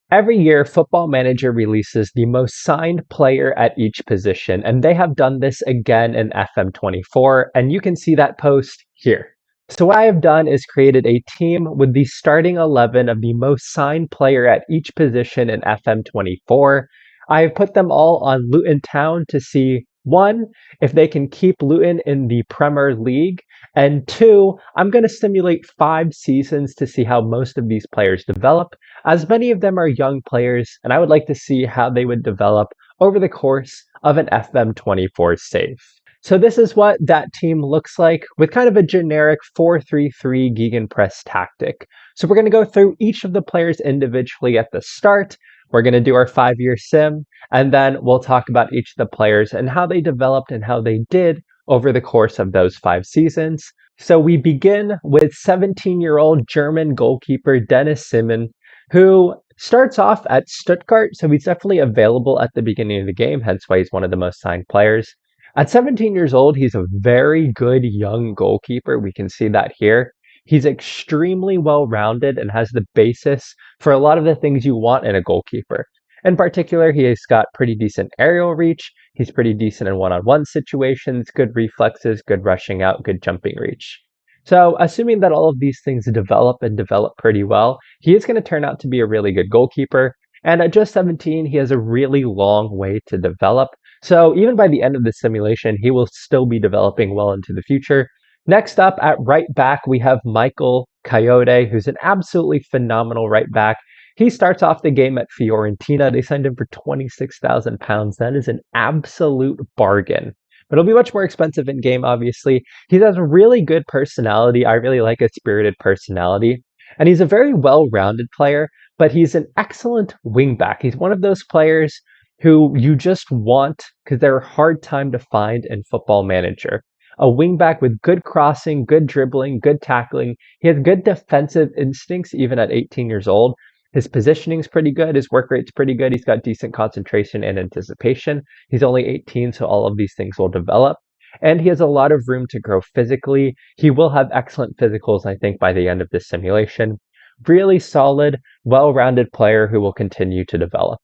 Every year, Football Manager releases the most signed player at each position, and they have done this again in FM24, and you can see that post here. So what I have done is created a team with the starting 11 of the most signed player at each position in FM24. I have put them all on Luton Town to see, one, if they can keep Luton in the Premier League, and two, I'm going to simulate 5 seasons to see how most of these players develop, as many of them are young players, and I would like to see how they would develop over the course of an FM24 save. So this is what that team looks like with kind of a generic 4-3-3 Gegenpress tactic. So we're going to go through each of the players individually at the start. We're going to do our 5-year sim, and then we'll talk about each of the players and how they developed and how they did over the course of those 5 seasons. So we begin with 17-year-old German goalkeeper Dennis Simon, who starts off at Stuttgart, so he's definitely available at the beginning of the game, hence why he's one of the most signed players. At 17 years old, he's a very good young goalkeeper. We can see that here. He's extremely well-rounded and has the basis for a lot of the things you want in a goalkeeper. In particular, he has got pretty decent aerial reach. He's pretty decent in one-on-one situations, good reflexes, good rushing out, good jumping reach. So assuming that all of these things develop and develop pretty well, he is going to turn out to be a really good goalkeeper. And at just 17, he has a really long way to develop. So even by the end of the simulation, he will still be developing well into the future. Next up at right back, we have Michael Coyote, who's an absolutely phenomenal right back. He starts off the game at Fiorentina. They signed him for £26,000. That is an absolute bargain. But it'll be much more expensive in game, obviously. He has a really good personality. I really like a spirited personality. And he's a very well-rounded player, but he's an excellent wingback. He's one of those players who you just want because they're a hard time to find in Football Manager. A wingback with good crossing, good dribbling, good tackling. He has good defensive instincts even at 18 years old. His positioning's pretty good. His work rate's pretty good. He's got decent concentration and anticipation. He's only 18, so all of these things will develop. And he has a lot of room to grow physically. He will have excellent physicals, I think, by the end of this simulation. Really solid, well-rounded player who will continue to develop.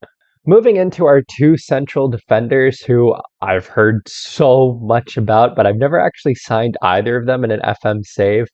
Moving into our 2 central defenders who I've heard so much about, but I've never actually signed either of them in an FM save.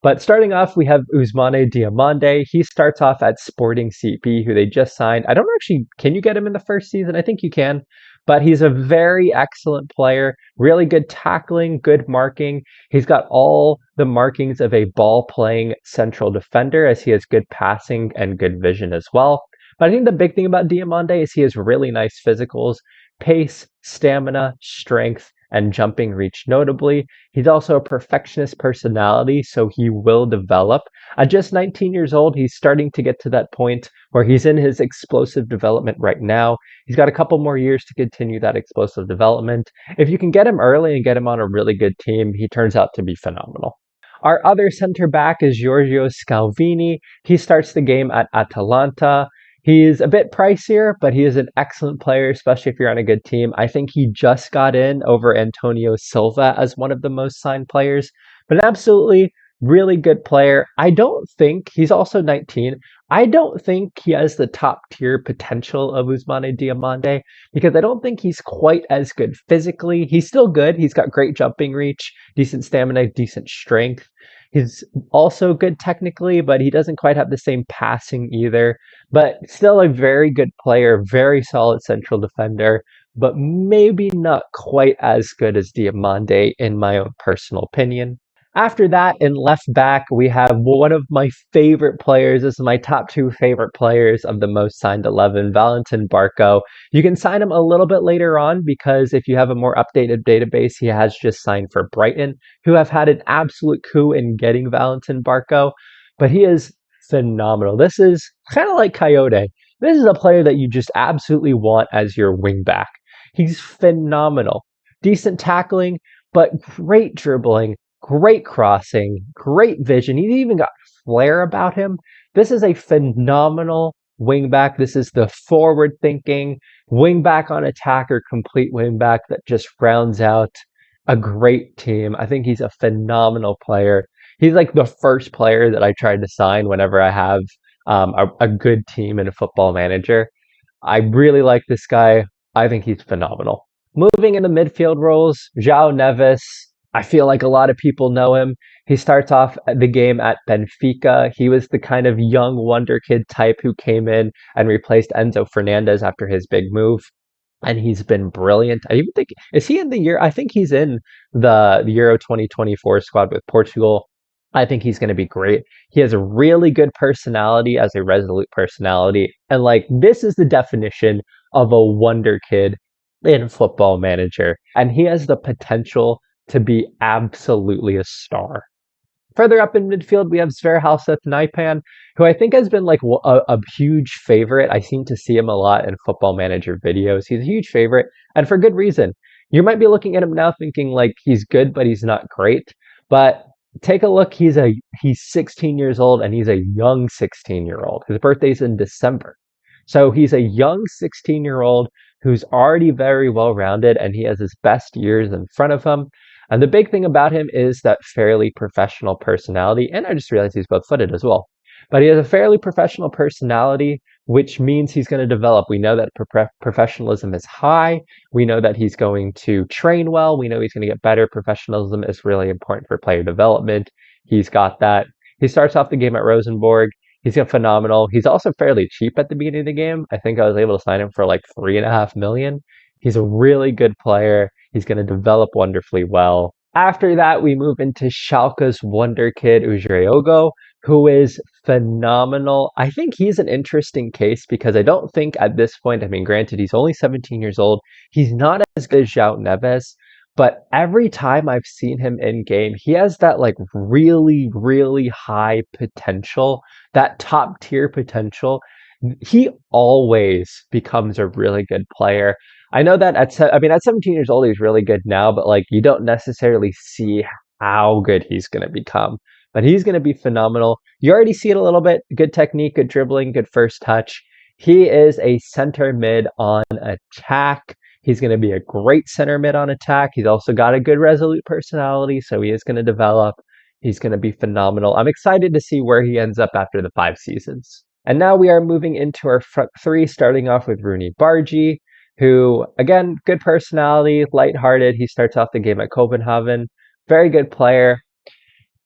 But starting off, we have Ousmane Diomande. He starts off at Sporting CP, who they just signed. I don't actually, can you get him in the first season? I think you can. But he's a very excellent player, really good tackling, good marking. He's got all the markings of a ball-playing central defender, as he has good passing and good vision as well. But I think the big thing about Diomande is he has really nice physicals, pace, stamina, strength, and jumping reach notably. He's also a perfectionist personality, so he will develop. At just 19 years old, he's starting to get to that point where he's in his explosive development right now. He's got a couple more years to continue that explosive development. If you can get him early and get him on a really good team, he turns out to be phenomenal. Our other center back is Giorgio Scalvini. He starts the game at Atalanta. He's a bit pricier, but he is an excellent player, especially if you're on a good team. I think he just got in over Antonio Silva as one of the most signed players, but an absolutely really good player. I don't think, he's also 19, I don't think he has the top tier potential of Ousmane Diomande because I don't think he's quite as good physically. He's still good. He's got great jumping reach, decent stamina, decent strength. He's also good technically, but he doesn't quite have the same passing either. But still a very good player, very solid central defender, but maybe not quite as good as Diomande in my own personal opinion. After that, in left back, we have one of my favorite players. This is my top 2 favorite players of the most signed 11, Valentin Barco. You can sign him a little bit later on because if you have a more updated database, he has just signed for Brighton, who have had an absolute coup in getting Valentin Barco. But he is phenomenal. This is kind of like Coyote. This is a player that you just absolutely want as your wing back. He's phenomenal. Decent tackling, but great dribbling. Great crossing, great vision. He's even got flair about him. This is a phenomenal wingback. This is the forward-thinking wingback on attack or complete wingback that just rounds out a great team. I think he's a phenomenal player. He's like the first player that I try to sign whenever I have a good team in a football manager. I really like this guy. I think he's phenomenal. Moving into midfield roles, João Neves. I feel like a lot of people know him. He starts off the game at Benfica. He was the kind of young wonder kid type who came in and replaced Enzo Fernandez after his big move. And he's been brilliant. I even think, is he in the year? I think he's in the Euro 2024 squad with Portugal. I think he's going to be great. He has a really good personality as a resolute personality. And like, this is the definition of a wonder kid in Football Manager. And he has the potential to be absolutely a star. Further up in midfield, we have Sverhalseth Naipan, who I think has been like a huge favorite. I seem to see him a lot in Football Manager videos. He's a huge favorite, and for good reason. You might be looking at him now thinking like he's good, but he's not great. But take a look. He's 16 years old, and he's a young 16-year-old. His birthday's in December. So he's a young 16-year-old who's already very well rounded, and he has his best years in front of him. And the big thing about him is that fairly professional personality. And I just realized he's both footed as well. But he has a fairly professional personality, which means he's going to develop. We know that professionalism is high. We know that he's going to train well. We know he's going to get better. Professionalism is really important for player development. He's got that. He starts off the game at Rosenborg. He's phenomenal. He's also fairly cheap at the beginning of the game. I think I was able to sign him for like 3.5 million. He's a really good player. He's going to develop wonderfully well. After that, we move into Schalke's wonder kid, Ujriogo, who is phenomenal. I think he's an interesting case because I don't think at this point, I mean, granted, he's only 17 years old. He's not as good as João Neves, but every time I've seen him in game, he has that like really, really high potential, that top tier potential. He always becomes a really good player. I know that at 17 years old, he's really good now, but like you don't necessarily see how good he's going to become. But he's going to be phenomenal. You already see it a little bit. Good technique, good dribbling, good first touch. He is a center mid on attack. He's going to be a great center mid on attack. He's also got a good resolute personality, so he is going to develop. He's going to be phenomenal. I'm excited to see where he ends up after the 5 seasons. And now we are moving into our front three, starting off with Rooney Bargi, who, again, good personality, lighthearted. He starts off the game at Copenhagen. Very good player.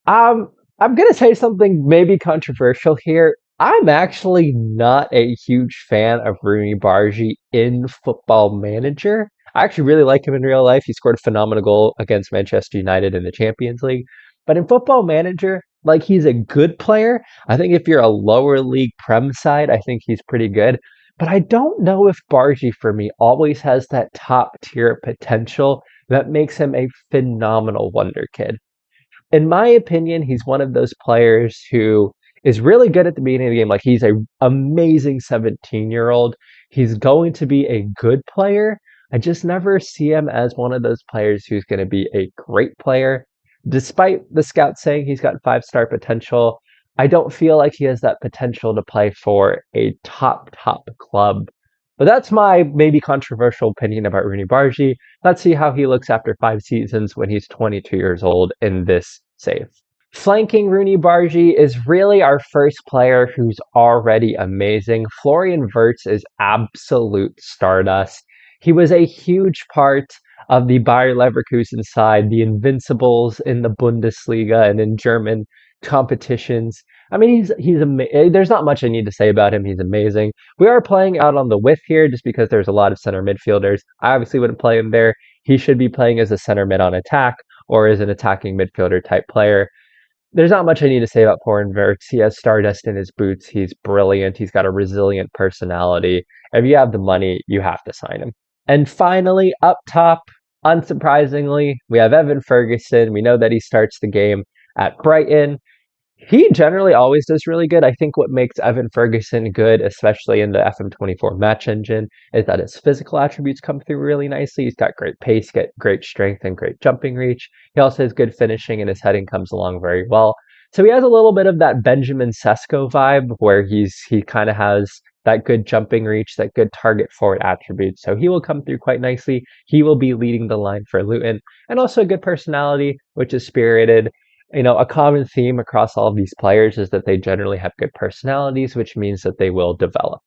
I'm going to say something maybe controversial here. I'm actually not a huge fan of Rooney Bargi in Football Manager. I actually really like him in real life. He scored a phenomenal goal against Manchester United in the Champions League. But in Football Manager, like he's a good player. I think if you're a lower league Prem side, I think he's pretty good. But I don't know if Bargi for me always has that top tier potential that makes him a phenomenal wonder kid. In my opinion, he's one of those players who is really good at the beginning of the game. Like he's an amazing 17-year-old. He's going to be a good player. I just never see him as one of those players who's going to be a great player. Despite the scouts saying he's got 5-star potential, I don't feel like he has that potential to play for a top club. But that's my maybe controversial opinion about Rooney Bargi. Let's see how he looks after 5 seasons when he's 22 years old in this save. Flanking Rooney Bargi is really our first player who's already amazing. Florian Wirtz is absolute stardust. He was a huge part of the Bayer Leverkusen side, the Invincibles in the Bundesliga and in German competitions. I mean, there's not much I need to say about him. He's amazing. We are playing out on the width here just because there's a lot of center midfielders. I obviously wouldn't play him there. He should be playing as a center mid on attack or as an attacking midfielder type player. There's not much I need to say about Florian Wirtz. He has stardust in his boots. He's brilliant. He's got a resilient personality. If you have the money, you have to sign him. And finally, up top, unsurprisingly, we have Evan Ferguson. We know that he starts the game at Brighton. He generally always does really good. I think what makes Evan Ferguson good, especially in the FM24 match engine, is that his physical attributes come through really nicely. He's got great pace, great strength, and great jumping reach. He also has good finishing, and his heading comes along very well. So he has a little bit of that Benjamin Sesko vibe, where he kind of has that good jumping reach, that good target forward attribute. So he will come through quite nicely. He will be leading the line for Luton, and also a good personality, which is spirited. A common theme across all of these players is that they generally have good personalities, which means that they will develop.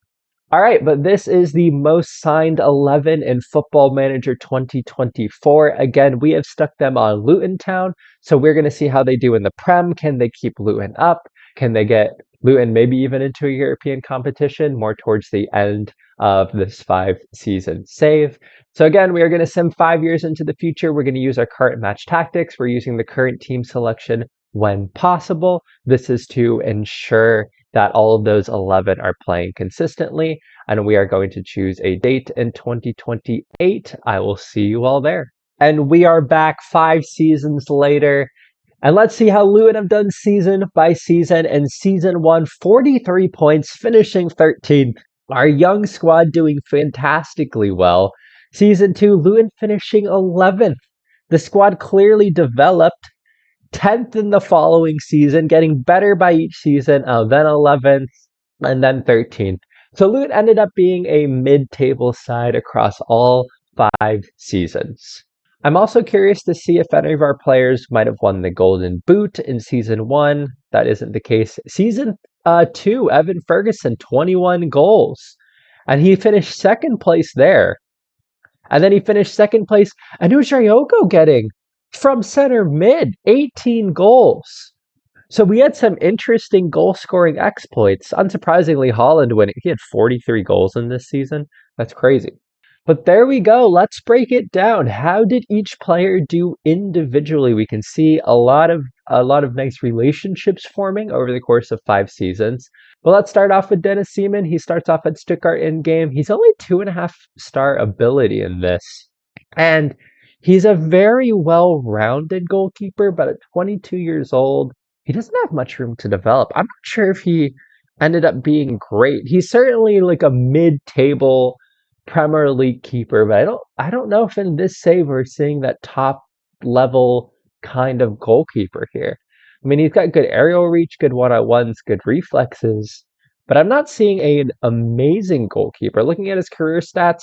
All right, but this is the most signed 11 in Football Manager 2024. Again, we have stuck them on Luton Town, so we're going to see how they do in the Prem. Can they keep Luton up? Can they get Luton maybe even into a European competition more towards the end of this 5-season save? So again, we are going to sim 5 years into the future. We're going to use our current match tactics. We're using the current team selection when possible. This is to ensure that all of those 11 are playing consistently, and we are going to choose a date in 2028. I will see you all there. And we are back 5 seasons later, and let's see how Luton have done season by season. In season 1, 43 points, finishing 13th. Our young squad doing fantastically well. Season 2, Luton finishing 11th. The squad clearly developed. 10th in the following season, getting better by each season, then 11th, and then 13th. So Luton ended up being a mid-table side across all 5 seasons. I'm also curious to see if any of our players might have won the Golden Boot in season 1. That isn't the case. Season 2, Evan Ferguson, 21 goals. And he finished second place there. And then he finished second place. And who's Ryoko getting? From center mid, 18 goals. So we had some interesting goal scoring exploits. Unsurprisingly, Holland winning. He had 43 goals in this season. That's crazy. But there we go. Let's break it down. How did each player do individually? We can see a lot of nice relationships forming over the course of 5 seasons. But let's start off with Dennis Seaman. He starts off at Stuttgart in game. He's only 2.5-star ability in this. And he's a very well-rounded goalkeeper, but at 22 years old, he doesn't have much room to develop. I'm not sure if he ended up being great. He's certainly like a mid-table Premier League keeper, but I don't know if in this save we're seeing that top level kind of goalkeeper here. I mean, he's got good aerial reach, good one-on-ones, good reflexes, but I'm not seeing an amazing goalkeeper. Looking at his career stats,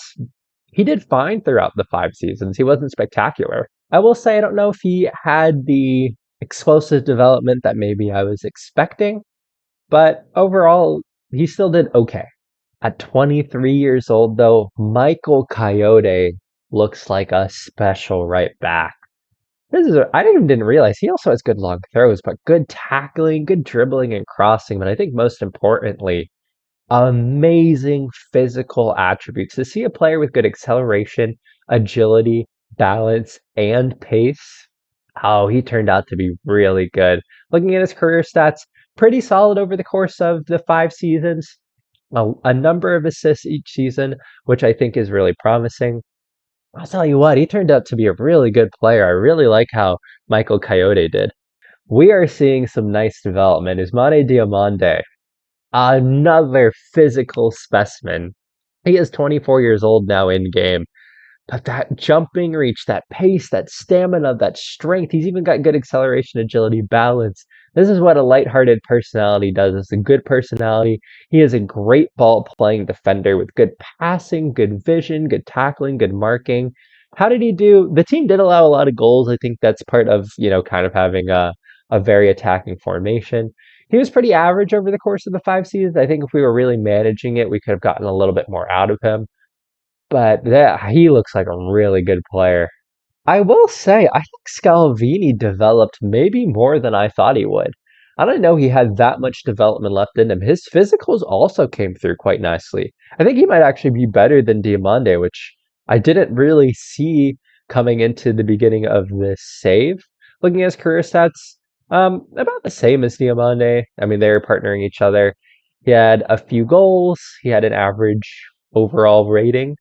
he did fine throughout the 5 seasons. He wasn't spectacular. I will say I don't know if he had the explosive development that maybe I was expecting, but overall, he still did okay. At 23 years old, though, Michael Coyote looks like a special right back. I didn't realize he also has good long throws, but good tackling, good dribbling and crossing. But I think most importantly, amazing physical attributes. To see a player with good acceleration, agility, balance, and pace, oh, he turned out to be really good. Looking at his career stats, pretty solid over the course of the 5 seasons. A number of assists each season, which I think is really promising. I'll tell you what, he turned out to be a really good player. I really like how Michael Coyote did. We are seeing some nice development. Usmane Diomande, another physical specimen. He is 24 years old now in game. But that jumping reach, that pace, that stamina, that strength, he's even got good acceleration, agility, balance. This is what a lighthearted personality does. It's a good personality. He is a great ball playing defender with good passing, good vision, good tackling, good marking. How did he do? The team did allow a lot of goals. I think that's part of, kind of having a very attacking formation. He was pretty average over the course of the 5 seasons. I think if we were really managing it, we could have gotten a little bit more out of him. But he looks like a really good player. I will say, I think Scalvini developed maybe more than I thought he would. I didn't know he had that much development left in him. His physicals also came through quite nicely. I think he might actually be better than Diomande, which I didn't really see coming into the beginning of this save. Looking at his career stats, about the same as Diomande. I mean, they were partnering each other. He had a few goals. He had an average overall rating.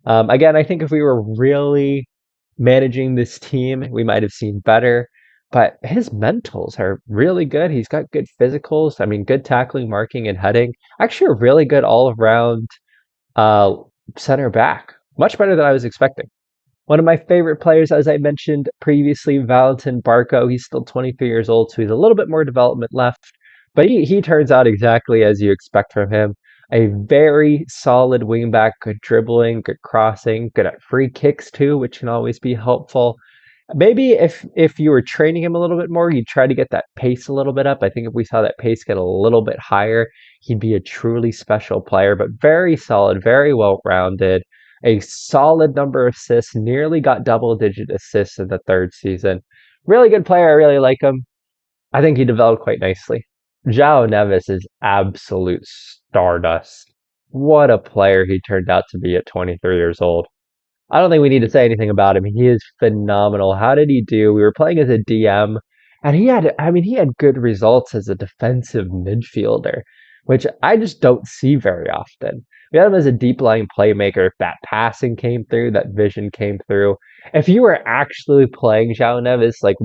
Again, I think if we were really managing this team, we might have seen better. But his mentals are really good. He's got good physicals. I mean, good tackling, marking, and heading. Actually, a really good all-around center back. Much better than I was expecting. One of my favorite players, as I mentioned previously, Valentin Barco. He's still 23 years old, so he's a little bit more development left. But he turns out exactly as you expect from him. A very solid wingback, good dribbling, good crossing, good at free kicks too, which can always be helpful. Maybe if you were training him a little bit more, you'd try to get that pace a little bit up. I think if we saw that pace get a little bit higher, he'd be a truly special player, but very solid, very well rounded, a solid number of assists, nearly got double digit assists in the third season. Really good player. I really like him. I think he developed quite nicely. João Neves is absolute stardust. What a player he turned out to be at 23 years old. I don't think we need to say anything about him. He is phenomenal. How did he do? We were playing as a DM, and he had good results as a defensive midfielder, which I just don't see very often. We had him as a deep lying playmaker. That passing came through, that vision came through. If you were actually playing João Neves, like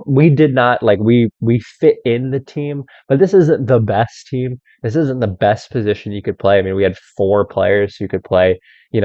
we did not like we fit in the team, but this isn't the best team. This isn't the best position you could play. I mean, we had four players who could play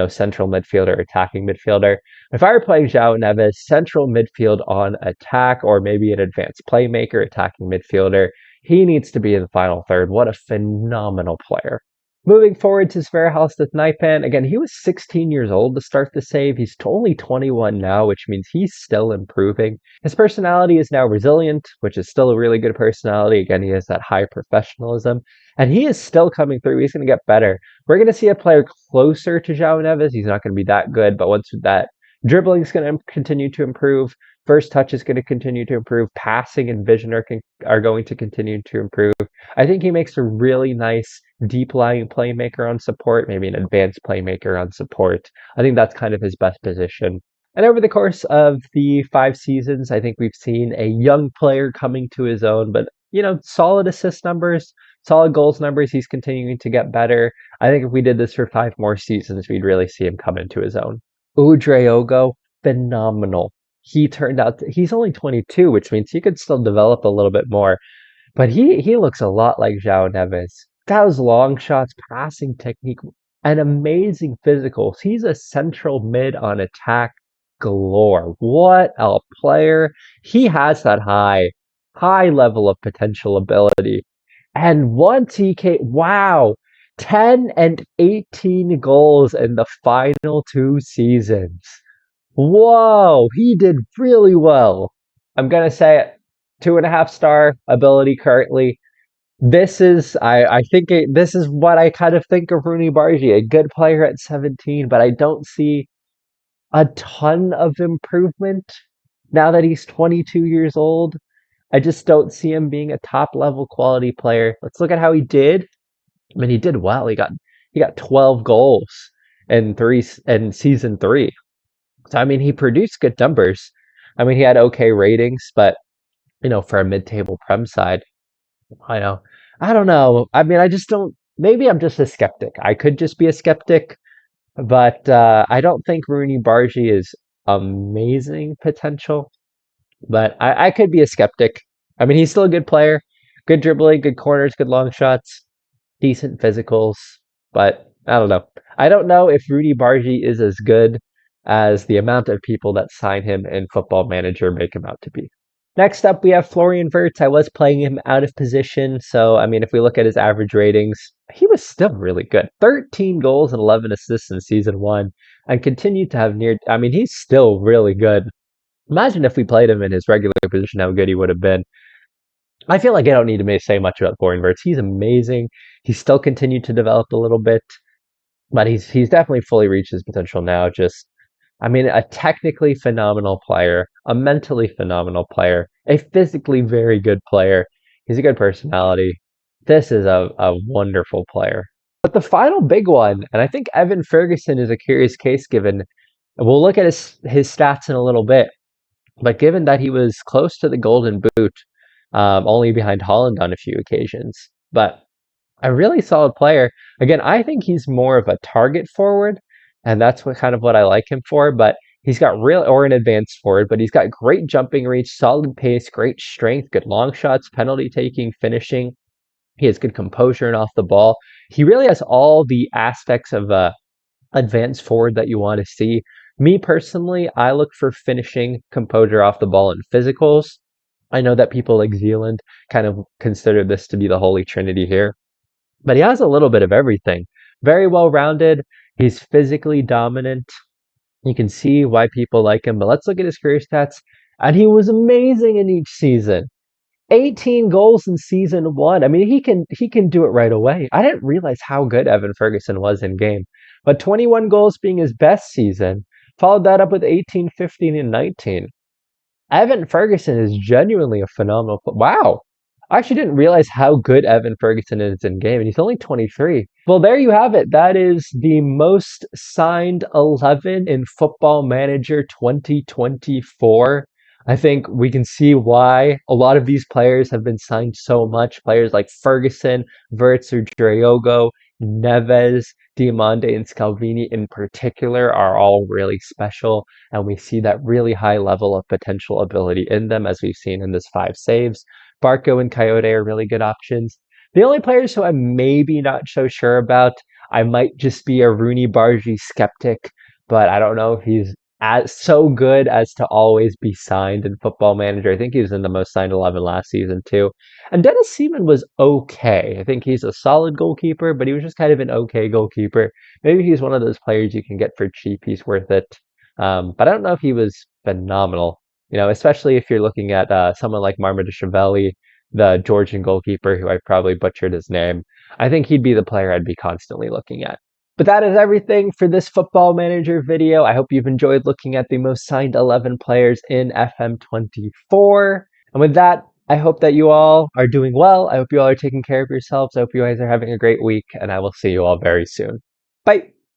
central midfielder, attacking midfielder. If I were playing João Neves, central midfield on attack, or maybe an advanced playmaker, attacking midfielder, he needs to be in the final third. What a phenomenal player. Moving forward to Sverhalstad Naipan, again, he was 16 years old to start the save. He's only 21 now, which means he's still improving. His personality is now resilient, which is still a really good personality. Again, he has that high professionalism, and he is still coming through. He's going to get better. We're going to see a player closer to João Neves. He's not going to be that good, but once that dribbling is going to continue to improve, first touch is going to continue to improve, passing and vision are going to continue to improve. I think he makes a really nice deep lying playmaker on support, maybe an advanced playmaker on support. I think that's kind of his best position. And over the course of the 5 seasons, I think we've seen a young player coming to his own, but solid assist numbers, solid goals numbers. He's continuing to get better. I think if we did this for 5 more seasons, we'd really see him come into his own. Udriogo, phenomenal. He's only 22, which means he could still develop a little bit more. But he looks a lot like João Neves. Those long shots, passing technique, and amazing physicals. He's a central mid on attack galore. What a player. He has that high level of potential ability. And once he came, wow, 10 and 18 goals in the final 2 seasons. Whoa, he did really well. I'm going to say it. 2.5 star ability currently. I think this is what I kind of think of Rooney Bargi, a good player at 17, but I don't see a ton of improvement now that he's 22 years old. I just don't see him being a top level quality player. Let's look at how he did. I mean, he did well. He got 12 goals in season 3. So I mean, he produced good numbers. I mean, he had okay ratings, but for a mid-table Prem side, I know. I don't know. I mean, I just don't. Maybe I'm just a skeptic. I could just be a skeptic, but I don't think Rooney Bargi is amazing potential. But I could be a skeptic. I mean, he's still a good player, good dribbling, good corners, good long shots, decent physicals. But I don't know. I don't know if Rooney Bargi is as good as the amount of people that sign him in Football Manager make him out to be. Next up, we have Florian Wirtz. I was playing him out of position, so I mean, if we look at his average ratings, he was still really good. 13 goals and 11 assists in season 1, and continued to have I mean, he's still really good. Imagine if we played him in his regular position, how good he would have been. I feel like I don't need to say much about Florian Wirtz. He's amazing. He's still continued to develop a little bit, but he's definitely fully reached his potential now. I mean, a technically phenomenal player, a mentally phenomenal player, a physically very good player. He's a good personality. This is a wonderful player. But the final big one, and I think Evan Ferguson is a curious case given, we'll look at his stats in a little bit, but given that he was close to the Golden Boot, only behind Holland on a few occasions, but a really solid player. Again, I think he's more of a target forward, and that's what I like him for. But he's got or an advanced forward, but he's got great jumping reach, solid pace, great strength, good long shots, penalty taking, finishing. He has good composure and off the ball. He really has all the aspects of a advanced forward that you want to see. Me personally, I look for finishing, composure off the ball, and physicals. I know that people like Zealand kind of consider this to be the holy trinity here, but he has a little bit of everything. Very well rounded. He's physically dominant. You can see why people like him, but let's look at his career stats. and he was amazing in each season. 18 goals in season one. I mean, he can do it right away. I didn't realize how good Evan Ferguson was in game. But 21 goals being his best season, followed that up with 18, 15, and 19. Evan Ferguson is genuinely a phenomenal wow. I actually didn't realize how good Evan Ferguson is in game, and he's only 23. Well, there you have it. That is the most signed 11 in Football Manager 2024. I think we can see why a lot of these players have been signed so much. Players like Ferguson, Verts or Driogo, Neves, Diamande, and Scalvini in particular are all really special, and we see that really high level of potential ability in them, as we've seen in this 5 saves. Barco and Coyote are really good options. The only players who I'm maybe not so sure about, I might just be a Rooney Bargi skeptic, but I don't know if he's as so good as to always be signed in Football Manager. I think he was in the most signed 11 last season too. And Dennis Seaman was okay. I think he's a solid goalkeeper, but he was just kind of an okay goalkeeper. Maybe he's one of those players you can get for cheap. He's worth it. But I don't know if he was phenomenal. Especially if you're looking at someone like Marmadashvili, the Georgian goalkeeper, who I probably butchered his name. I think he'd be the player I'd be constantly looking at. But that is everything for this Football Manager video. I hope you've enjoyed looking at the most signed 11 players in FM24. And with that, I hope that you all are doing well. I hope you all are taking care of yourselves. I hope you guys are having a great week, and I will see you all very soon. Bye!